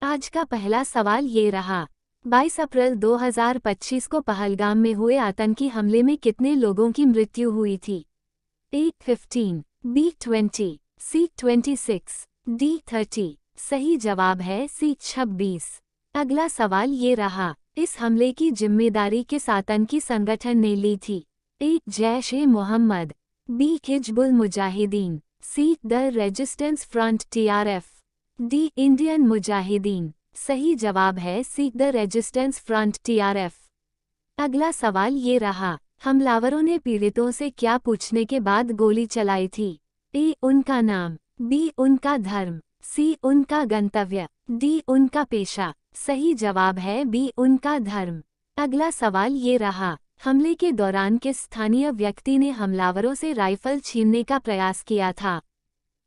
आज का पहला सवाल ये रहा। 22 अप्रैल 2025 को पहलगाम में हुए आतंकी हमले में कितने लोगों की मृत्यु हुई थी? A. 15, B. 20, C. 26, D. 30। सही जवाब है C. 26। अगला सवाल ये रहा। इस हमले की जिम्मेदारी किस आतंकी संगठन ने ली थी? A. Jaish-e-Mohammed, B. Hizbul Mujahideen, C. The resistance front TRF, D. Indian Mujahideen. सही जवाब है C. The resistance front TRF। अगला सवाल ये रहा। हमलावरों ने पीड़ितों से क्या पूछने के बाद गोली चलाई थी? A. उनका नाम, B. उनका धर्म, C. उनका गंतव्य, D. उनका पेशा। सही जवाब है B. उनका धर्म। अगला सवाल ये रहा। हमले के दौरान किस स्थानीय व्यक्ति ने हमलावरों से राइफल छीनने का प्रयास किया था?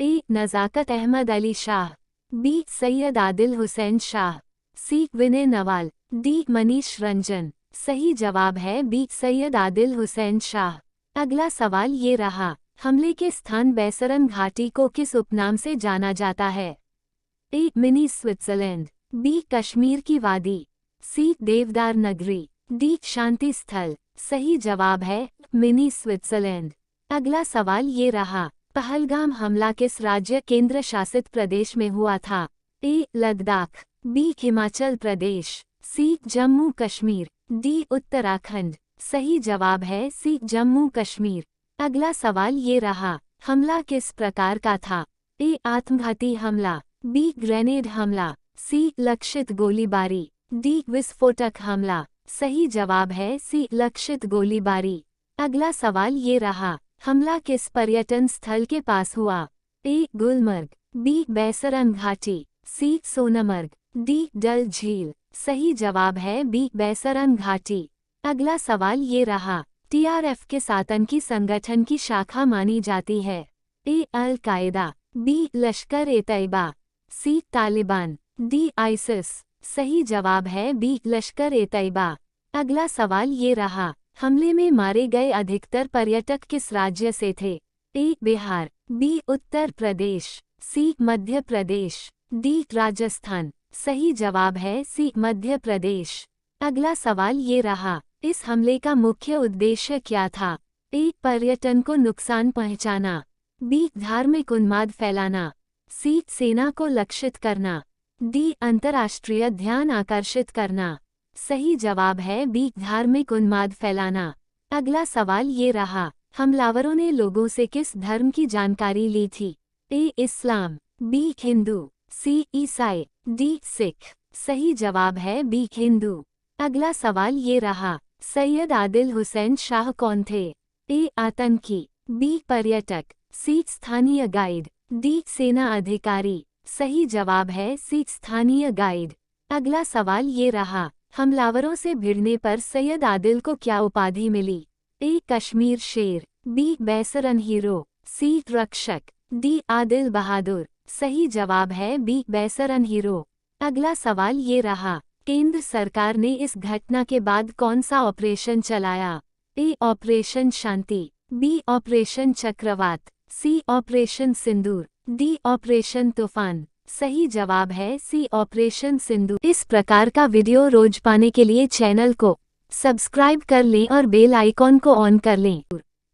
A. नज़ाकत Ahmad Ali Shah, B. Syed Adil Hussain Shah, C. Vinay Nawal, D. Manish Ranjan. सही जवाब है B. सैयद आदिल हुसैन शाह। अगला सवाल ये रहा। हमले के स्थान बैसरन घाटी को किस उपनाम से जाना जाता है? A. Mini Switzerland, B. Kashmir की वादी, C. देवदार नगरी, D. शांति स्थल। सही जवाब है मिनी स्विट्जरलैंड। अगला सवाल ये रहा। पहलगाम हमला किस राज्य केंद्र शासित प्रदेश में हुआ था? A. Ladakh, B. Himachal Pradesh, C. Jammu Kashmir, D. Uttarakhand. सही जवाब है C. जम्मू कश्मीर। अगला सवाल ये रहा। हमला किस प्रकार का था? A. आत्मघाती हमला, B. ग्रेनेड हमला, C. लक्षित गोलीबारी, D. विस्फोटक हमला। सही जवाब है C. लक्षित गोलीबारी। अगला सवाल ये रहा। हमला किस पर्यटन स्थल के पास हुआ? A. गुलमर्ग, B. बैसरन घाटी, C. सोनमर्ग, D. डल झील। सही जवाब है B. बैसरन घाटी। अगला सवाल ये रहा। TRF किस आतंकी संगठन की शाखा मानी जाती है? A. Al Qaeda, B. Lashkar-e-Taiba, C. Taliban, D. ISIS. सही जवाब है B. लश्कर-ए-तैयबा। अगला सवाल ये रहा। हमले में मारे गए अधिकतर पर्यटक किस राज्य से थे? A. Bihar, B. Uttar Pradesh, C. Madhya Pradesh, D. Rajasthan. सही जवाब है C. मध्य प्रदेश। अगला सवाल ये रहा। इस हमले का मुख्य उद्देश्य क्या था? A. पर्यटन को नुकसान पहुंचाना, B. धार्मिक उन्माद फैलाना, C. सेना को लक्षित करना, D. अंतर्राष्ट्रीय ध्यान आकर्षित करना। सही जवाब है B. धार्मिक उन्माद फैलाना। अगला सवाल ये रहा। हमलावरों ने लोगों से किस धर्म की जानकारी ली थी? A. Islam, B. Hindu, C. ईसाई, D. सिख। सही जवाब है B. हिंदू। अगला सवाल ये रहा। सैयद आदिल हुसैन शाह कौन थे? A. आतंकी, B. पर्यटक, C. स्थानीय गाइड, D. सेना अधिकारी। सही जवाब है C. स्थानीय गाइड। अगला सवाल ये रहा। हमलावरों से भिड़ने पर सैयद आदिल को क्या उपाधि मिली? A. कश्मीर शेर, B. Baisaran hero, C. रक्षक, D. आदिल बहादुर। सही जवाब है B. बैसरन हीरो। अगला सवाल ये रहा। केंद्र सरकार ने इस घटना के बाद कौन सा ऑपरेशन चलाया? A. Operation Shanti, B. Operation चक्रवात, C. ऑपरेशन सिंदूर, D. ऑपरेशन तूफान। सही जवाब है C. ऑपरेशन सिंदूर। इस प्रकार का वीडियो रोज पाने के लिए चैनल को सब्सक्राइब कर लें और बेल आइकॉन को ऑन कर लें।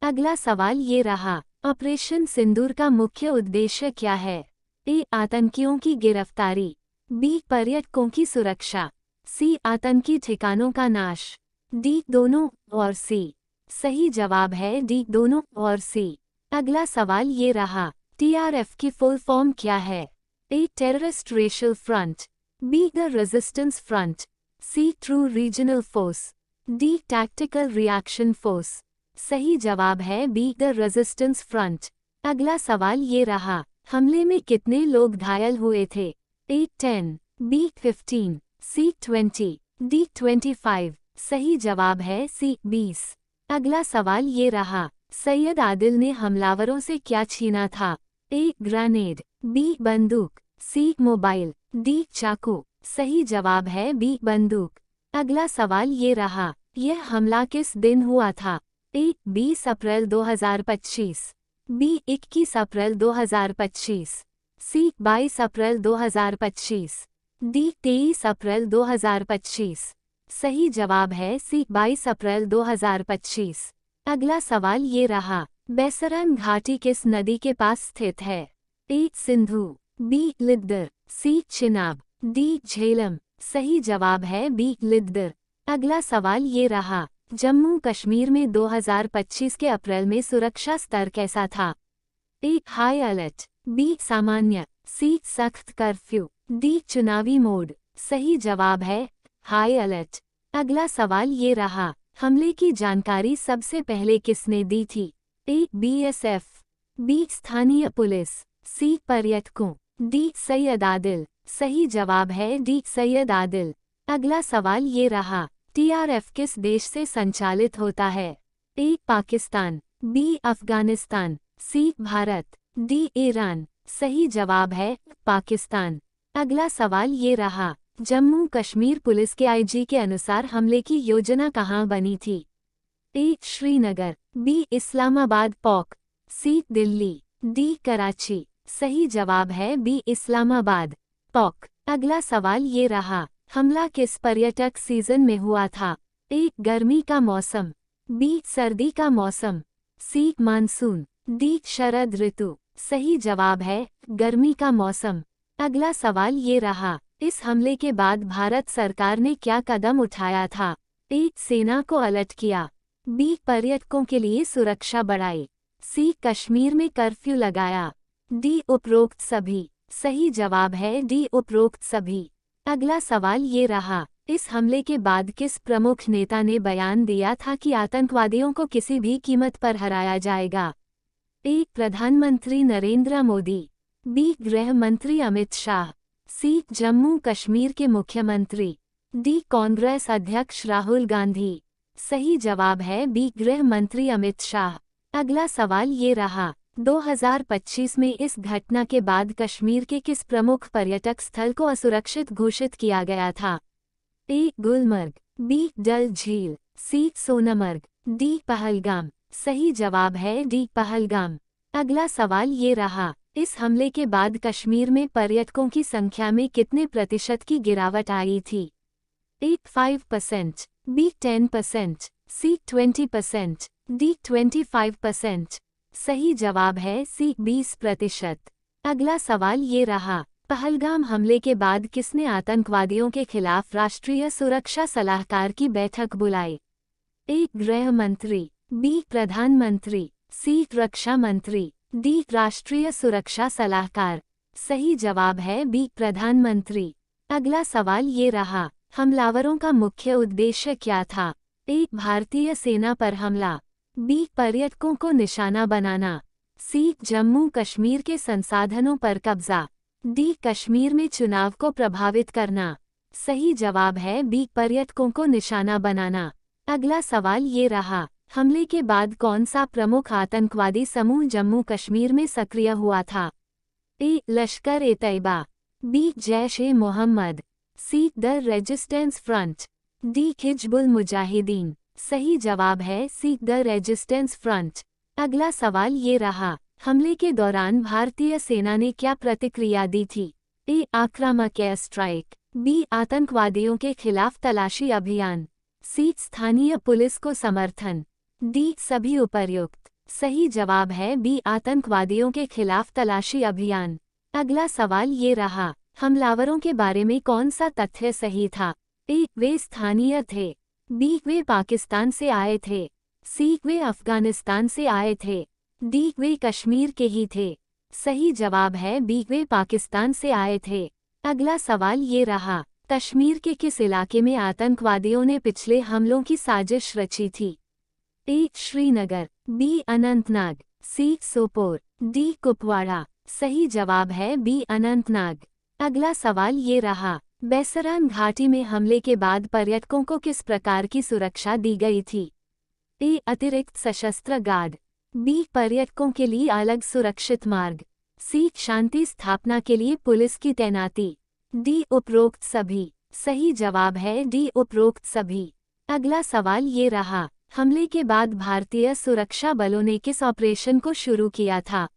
अगला सवाल ये रहा। ऑपरेशन सिंदूर का मुख्य उद्देश्य क्या है? A. आतंकियों की गिरफ्तारी, B. पर्यटकों की सुरक्षा, C. आतंकी ठिकानों का नाश, D. दोनों और C। सही जवाब है D. दोनों और C। अगला सवाल ये रहा। TRF की फुल फॉर्म क्या है? A. Terrorist racial front, B. The resistance front, C. True regional force, D. Tactical reaction force. सही जवाब है B. The resistance front. अगला सवाल ये रहा। हमले में कितने लोग घायल हुए थे? A. 10, B. 15, C. 20, D. 25। सही जवाब है C. 20। अगला सवाल ये रहा। सैयद आदिल ने हमलावरों से क्या छीना था? A. Grenade, B. बंदूक, C. Mobile, D. चाकू। सही जवाब है B. बंदूक। अगला सवाल ये रहा। यह हमला किस दिन हुआ था? A. 20 April 2025, B. 21 April 2025, C. 22 April 2025, D 23 अप्रैल 2025। सही जवाब है सी 22 अप्रैल 2025। अगला सवाल ये रहा, बैसरन घाटी किस नदी के पास स्थित है? ए सिंधु, बी लिद्दर, सी चिनाब, डी झेलम। सही जवाब है बी लिद्दर। अगला सवाल ये रहा, जम्मू कश्मीर में 2025 के अप्रैल में सुरक्षा स्तर कैसा था? ए हाई अलर्ट, बी सामान्य, सी सख्त कर्फ्यू, डी चुनावी मोड। सही जवाब है हाई अलर्ट। अगला सवाल ये रहा, हमले की जानकारी सबसे पहले किसने दी थी? ए बीएसएफ, बी स्थानीय पुलिस, सी पर्यटकों, डी सैयद आदिल। सही जवाब है डी सैयद आदिल। अगला सवाल ये रहा, टीआरएफ किस देश से संचालित होता है? ए पाकिस्तान, बी अफगानिस्तान, सी भारत, डी ईरान। सही जवाब है पाकिस्तान। अगला सवाल ये रहा, जम्मू कश्मीर पुलिस के आईजी के अनुसार हमले की योजना कहाँ बनी थी? ए श्रीनगर, बी इस्लामाबाद पॉक, सी दिल्ली, डी कराची। सही जवाब है बी इस्लामाबाद पॉक। अगला सवाल ये रहा, हमला किस पर्यटक सीजन में हुआ था? ए गर्मी का मौसम, बी सर्दी का मौसम, सी मानसून, डी शरद ऋतु। सही जवाब है गर्मी का मौसम। अगला सवाल ये रहा, इस हमले के बाद भारत सरकार ने क्या कदम उठाया था? ए सेना को अलर्ट किया, बी पर्यटकों के लिए सुरक्षा बढ़ाई, सी कश्मीर में कर्फ्यू लगाया, डी उपरोक्त सभी। सही जवाब है डी उपरोक्त सभी। अगला सवाल ये रहा, इस हमले के बाद किस प्रमुख नेता ने बयान दिया था कि आतंकवादियों को किसी भी कीमत पर हराया जाएगा? ए प्रधानमंत्री नरेंद्र मोदी, बी गृह मंत्री अमित शाह, सी जम्मू कश्मीर के मुख्यमंत्री, डी कांग्रेस अध्यक्ष राहुल गांधी। सही जवाब है बी गृह मंत्री अमित शाह। अगला सवाल ये रहा, 2025 में इस घटना के बाद कश्मीर के किस प्रमुख पर्यटक स्थल को असुरक्षित घोषित किया गया था? ए गुलमर्ग, बी डल झील, सी सोनमर्ग, डी पहलगाम। सही जवाब है डी पहलगाम। अगला सवाल ये रहा, इस हमले के बाद कश्मीर में पर्यटकों की संख्या में कितने प्रतिशत की गिरावट आई थी? ए 5%, बी 10%, सी 20%, डी 25%। सही जवाब है सी 20%। अगला सवाल ये रहा, पहलगाम हमले के बाद किसने आतंकवादियों के खिलाफ राष्ट्रीय सुरक्षा सलाहकार की बैठक बुलाई? ए गृह मंत्री, बी प्रधानमंत्री, सी रक्षा मंत्री, डी राष्ट्रीय सुरक्षा सलाहकार। सही जवाब है बी प्रधानमंत्री। अगला सवाल ये रहा, हमलावरों का मुख्य उद्देश्य क्या था? ए भारतीय सेना पर हमला, बी पर्यटकों को निशाना बनाना, सी जम्मू कश्मीर के संसाधनों पर कब्जा, डी कश्मीर में चुनाव को प्रभावित करना। सही जवाब है बी पर्यटकों को निशाना बनाना। अगला सवाल ये रहा, हमले के बाद कौन सा प्रमुख आतंकवादी समूह जम्मू कश्मीर में सक्रिय हुआ था? A Lashkar e Taiba, B Jaish e Mohammed, C the resistance front, D Hizbul Mujahideen. सही जवाब है सी द रेजिस्टेंस फ्रंट। अगला सवाल ये रहा, हमले के दौरान भारतीय सेना ने क्या प्रतिक्रिया दी थी? ए आक्रामक एयर स्ट्राइक, बी आतंकवादियों के खिलाफ तलाशी अभियान, सी स्थानीय पुलिस को समर्थन, डी सभी उपर्युक्त। सही जवाब है बी आतंकवादियों के खिलाफ तलाशी अभियान। अगला सवाल ये रहा, हमलावरों के बारे में कौन सा तथ्य सही था? ए वे स्थानीय थे, बी वे पाकिस्तान से आए थे, सी वे अफगानिस्तान से आए थे, डी वे कश्मीर के ही थे। सही जवाब है बी वे पाकिस्तान से आए थे। अगला सवाल ये रहा, कश्मीर के किस इलाके में आतंकवादियों ने पिछले हमलों की साजिश रची थी? ए श्रीनगर, बी अनंतनाग, सी सोपोर, डी कुपवाड़ा। सही जवाब है बी अनंतनाग। अगला सवाल ये रहा, बैसरान घाटी में हमले के बाद पर्यटकों को किस प्रकार की सुरक्षा दी गई थी? ए अतिरिक्त सशस्त्र गार्ड, बी पर्यटकों के लिए अलग सुरक्षित मार्ग, सी शांति स्थापना के लिए पुलिस की तैनाती, डी उपरोक्त सभी। सही जवाब है डी उपरोक्त सभी। अगला सवाल ये रहा, हमले के बाद भारतीय सुरक्षा बलों ने किस ऑपरेशन को शुरू किया था?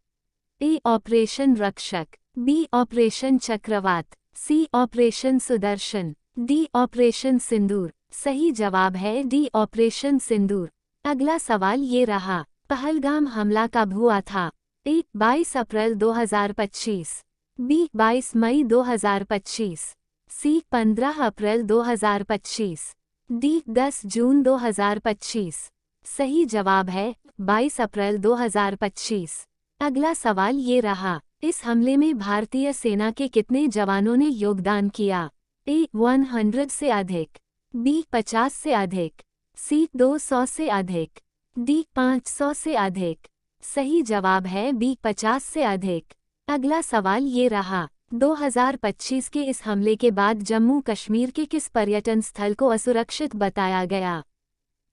ए ऑपरेशन रक्षक, बी ऑपरेशन चक्रवात, सी ऑपरेशन सुदर्शन, डी ऑपरेशन सिंदूर। सही जवाब है डी ऑपरेशन सिंदूर। अगला सवाल ये रहा, पहलगाम हमला कब हुआ था? ए 22 अप्रैल 2025, बी 22 मई 2025, सी 15 अप्रैल 2025, डी 10 जून 2025। सही जवाब है 22 अप्रैल 2025। अगला सवाल ये रहा, इस हमले में भारतीय सेना के कितने जवानों ने योगदान किया? ए 100 से अधिक, बी 50 से अधिक, सी 200 से अधिक, डी 500 से अधिक। सही जवाब है बी 50 से अधिक। अगला सवाल ये रहा, 2025 के इस हमले के बाद जम्मू कश्मीर के किस पर्यटन स्थल को असुरक्षित बताया गया?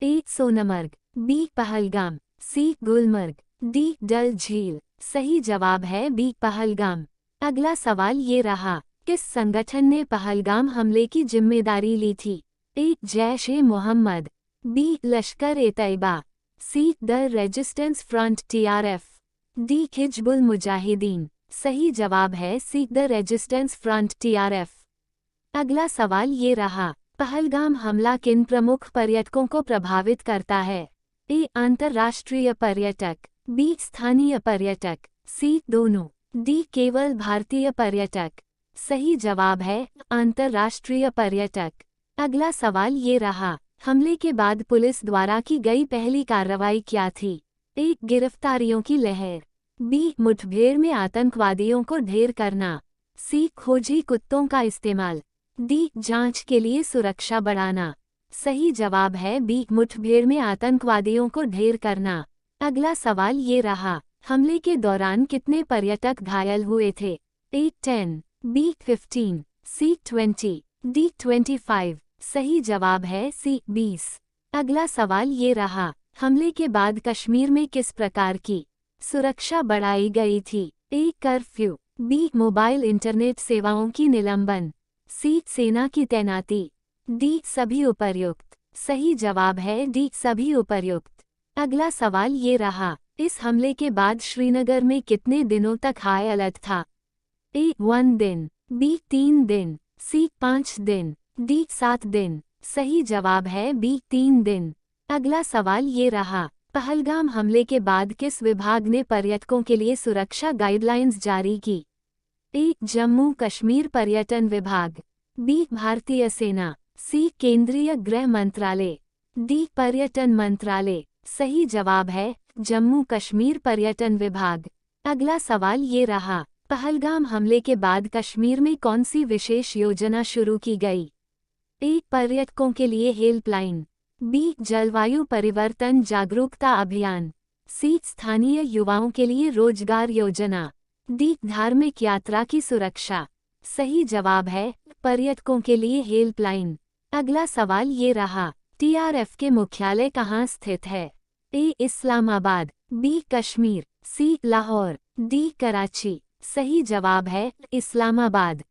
ए सोनमर्ग, बी पहलगाम, सी गुलमर्ग, डी डल झील। सही जवाब है बी पहलगाम। अगला सवाल ये रहा, किस संगठन ने पहलगाम हमले की जिम्मेदारी ली थी? A Jaish e Mohammed, B Lashkar e Taiba, C the resistance front TRF, D Hizbul Mujahideen. सही जवाब है C the resistance front TRF। अगला सवाल ये रहा, पहलगाम हमला किन प्रमुख पर्यटकों को प्रभावित करता है? ए अंतर्राष्ट्रीय पर्यटक, बी स्थानीय पर्यटक, सी दोनों, डी केवल भारतीय पर्यटक। सही जवाब है अंतर्राष्ट्रीय पर्यटक। अगला सवाल ये रहा, हमले के बाद पुलिस द्वारा की गई पहली कार्रवाई क्या थी? ए गिरफ्तारियों की लहर, बी मुठभेड़ में आतंकवादियों को ढेर करना, सी खोजी कुत्तों का इस्तेमाल, डी जांच के लिए सुरक्षा बढ़ाना। सही जवाब है बी मुठभेड़ में आतंकवादियों को ढेर करना। अगला सवाल ये रहा, हमले के दौरान कितने पर्यटक घायल हुए थे? ए 10, बी 15, सी 20, डी 25। सही जवाब है सी 20। अगला सवाल ये रहा, हमले के बाद कश्मीर में किस प्रकार की सुरक्षा बढ़ाई गई थी? ए कर्फ्यू, बी मोबाइल इंटरनेट सेवाओं की निलंबन, सी सेना की तैनाती, डी सभी उपर्युक्त। सही जवाब है डी सभी उपर्युक्त। अगला सवाल ये रहा, इस हमले के बाद श्रीनगर में कितने दिनों तक हाई अलर्ट था? ए 1 दिन, बी 3 दिन, सी 5 दिन, डी 7 दिन। सही जवाब है बी 3 दिन। अगला सवाल ये रहा, पहलगाम हमले के बाद किस विभाग ने पर्यटकों के लिए सुरक्षा गाइडलाइंस जारी की? ए जम्मू कश्मीर पर्यटन विभाग, बी भारतीय सेना, सी केंद्रीय गृह मंत्रालय, डी पर्यटन मंत्रालय। सही जवाब है जम्मू कश्मीर पर्यटन विभाग। अगला सवाल ये रहा, पहलगाम हमले के बाद कश्मीर में कौन सी विशेष योजना शुरू की गई? ए पर्यटकों के लिए हेल्पलाइन, बी जलवायु परिवर्तन जागरूकता अभियान, सी स्थानीय युवाओं के लिए रोजगार योजना, डी धार्मिक यात्रा की सुरक्षा। सही जवाब है पर्यटकों के लिए हेल्पलाइन। अगला सवाल ये रहा, TRF के मुख्यालय कहाँ स्थित है? ए इस्लामाबाद, बी कश्मीर, सी लाहौर, डी कराची। सही जवाब है इस्लामाबाद।